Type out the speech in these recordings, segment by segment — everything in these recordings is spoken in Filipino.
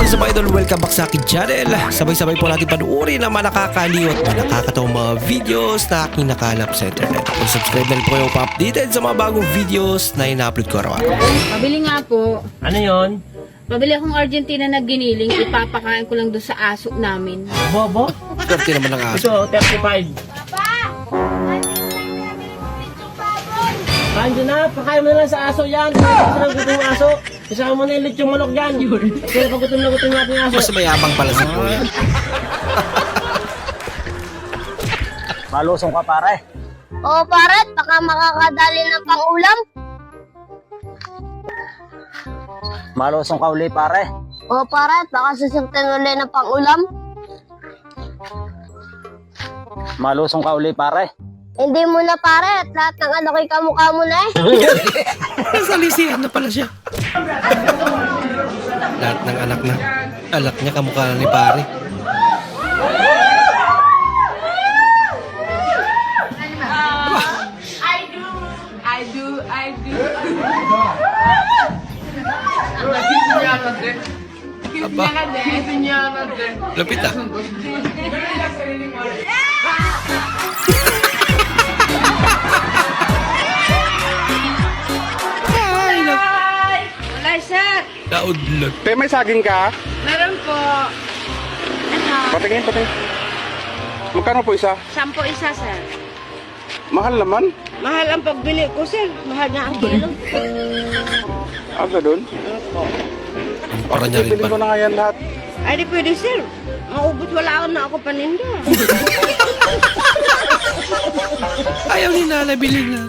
is up, idol? Welcome back sa akin channel. Sabay-sabay po natin panuorin ang mga nakakaliw at mga nakakatawang mga videos na aking nakalap sa internet. Kung subscribe na rin po kayo pa-updated sa mga bagong videos na ina-upload ko araw-araw. Pabili nga po. Ano yon? Pabili akong Argentina na giniling. Ipapakain ko lang doon sa aso namin. Bobo? Swerte naman ng aso. Ito, 35. Kain na, pakain mo na lang sa aso yan. Kasi lang gutom yung aso. Isama mo na yung lechong manok dyan. Kaya pagutom na gutom natin yung aso. Mas mayabang pala si Kuya. Malusong ka pare. Oo, pare, baka makakadali ng pang-ulam. Malusong ka uli pare. Oo, pare, baka sasaktan ulit ng pang-ulam. Malusong ka uli pare. Hindi mo na, pare, at lahat ng anak ay kamukha mo na eh. Nasalisihan na pala siya. Lahat ng anak niya kamukha na ni pare. Aba, lapit ah. Ay, Wala, sir. naudlot. Te, may saging ka? Meron po. Ano? Patingin, patingin. Magkano po isa? 10 isa, sir. Mahal naman. Mahal ang pagbili ko, sir. Mahal na ang kilo. Aga doon. Para niya rin Bilhin ko pala. na nga yan lahat. Ay, di pwede, sir. Maubos, wala na ako paninda. Ayaw ni Nana, bilhin na.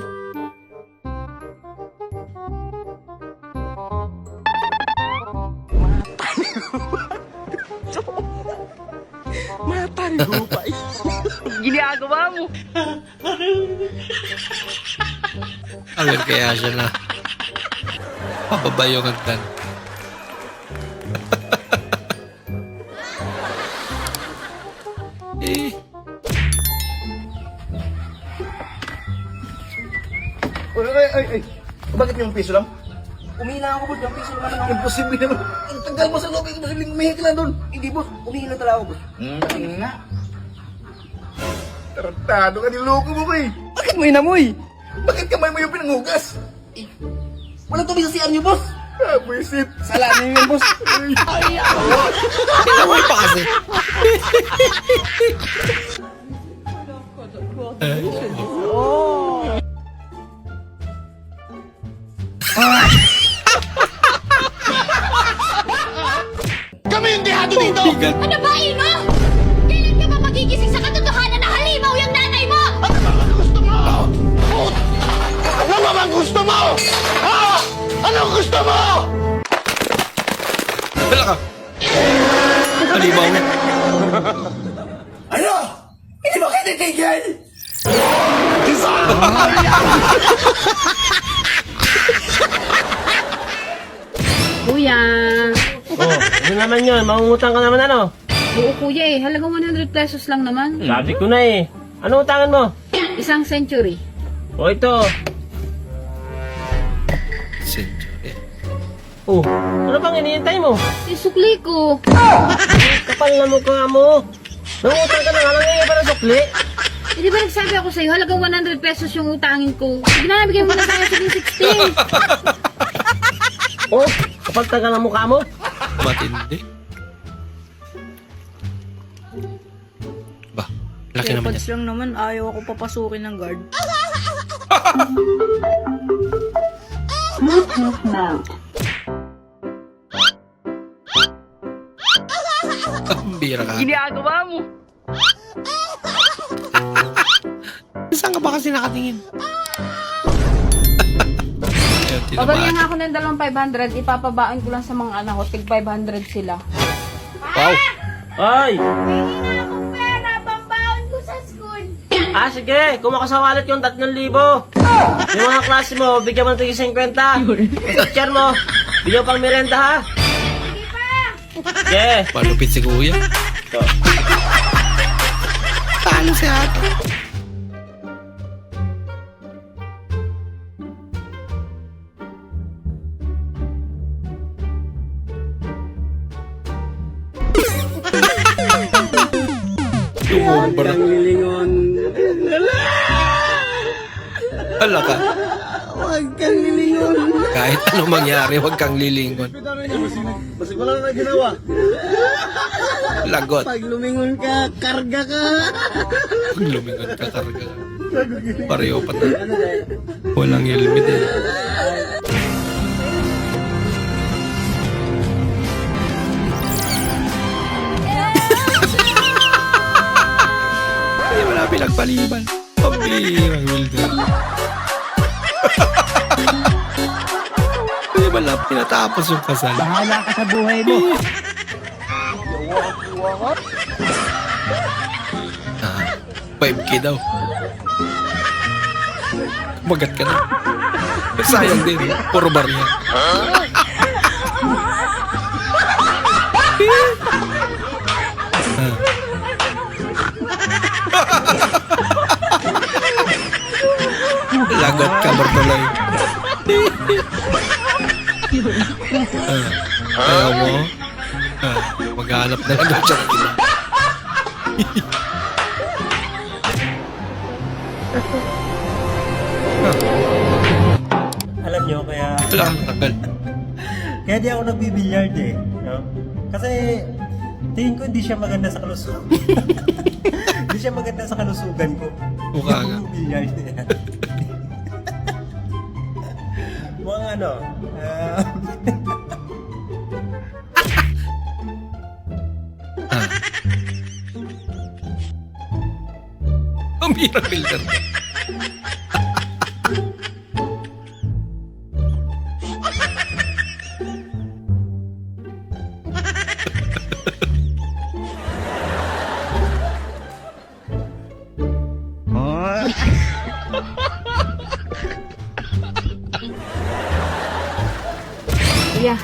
Ginagawa mo. Alam kaya siya na. Pababa yung hagdan. Eh, Ay. Bakit yung piso lang? Umihina ako, boss. Yung piso naman ang imposible naman. Ang tagal mo sa loob, imposible umihi ka lang doon. Hindi, boss. Umihina talaga ako, boss. Patingin nga. Tarantado ka, niloko mo ko eh. Bakit mo inamoy? Bakit kamay mo yung pinanghugas? Eh, walang tubig sa CR niyo, boss. Ah, buisit. Sala niyo yun, boss. pinaway pa kasi. Bigat. Ano ba, Ino? Kailan ka ba magigising sa katotohanan na halimaw yung nanay mo? Wala ka. Halimaw na. Ano? Hindi ba kayo titigil? Kuya. Oh, ano naman yun? Mangungutang ka naman ano? Oo, kuya eh. Halagang 100 pesos lang naman. Sabi ko na eh. Ano utangan mo? Isang century. O ito. Century. Oh, ano bang iniintay mo? Isukli ko. Kapal na mukha mo. Nangutang ka na nga, nangyayari pa ng sukli. Eh, di ba nagsabi ako sa'yo, halagang 100 pesos yung utangin ko. Sige na, bigyan mo na tayo sa 16. Oh, kapal taga ng mukha mo. Matindi. Ba, laki naman yan. lang naman, ayaw ako papasukin ng guard. Bira ka. Ginagawa mo. Saan ka ba kasi nakatingin? Ayun, Pabagyan tinamaan. nga ako ng dalawang 500, ipapabaan ko lang sa mga anak ko, tig 500 sila. Wow. Ay! Hingin akong pera, pambaon ko sa school. Ah, sige. Kung makasawalat yung 3,000. Yung mga klase mo, bigyan mo ng 50. Yung teacher mo, bigyan pang merenda ha. Hindi pa. Sige. Palupit si Kuya. Talo si ate. Sumobra. Lilingon. Ala ka. Huwag kang lilingon. Kahit ano mangyari, huwag kang lilingon. Basta wala ka ginawa. Lagot. Pag lumingon ka, karga ka. Pag lumingon ka, karga. Pareho pa na. Walang helmet eh. Ay, wala pinagpaliban. Pambihirang Wilder. Ay, wala pinatapos yung kasal. Bahala ka sa buhay mo. Ah, 5K daw. Magat ka na. Sayang din. Puro bar yan. Lagot ka, Bartolay. Ayaw mo? Maghanap na lang siya ng iba. Alam nyo, kaya Wala kang tagal. di ako nagbibilyard eh. No? Kasi tingin ko hindi siya maganda sa kalusugan. Hindi siya maganda sa kalusugan ko. Mukha nga. Yung bilyard niya. Mga ano, Ang hirap Wilder. Kuya,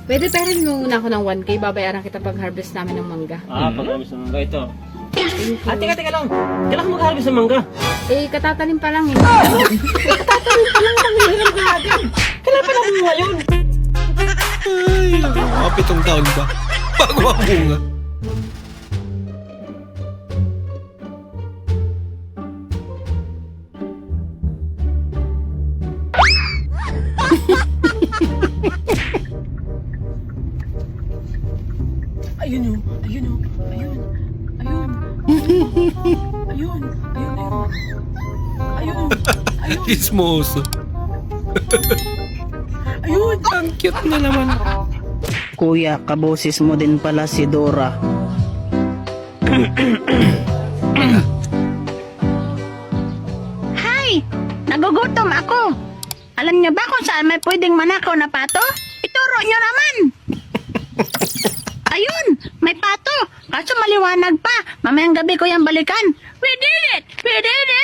pwede perin mo muna ako ng 1K, babayaran kita pag harvest namin ng mangga. Pag-harvest ng mangga ito. Teka lang. Kailan ka mag-harvest ng mangga? Eh, katatanim pa lang eh. Kailan pa lang ngayon? Ay, mga 7 taon ba? Bago mamunga. Ayun. Ismoso. Ayun, ang cute na naman. Kuya, kaboses mo din pala si Dora. Hay! Nagugutom ako. Alam niyo ba kung saan may pwedeng manakaw na pato? Ituro niyo naman! Ayun! May pato! Kaso maliwanag pa. Mamayang gabi ko yung balikan. We did it! We did it!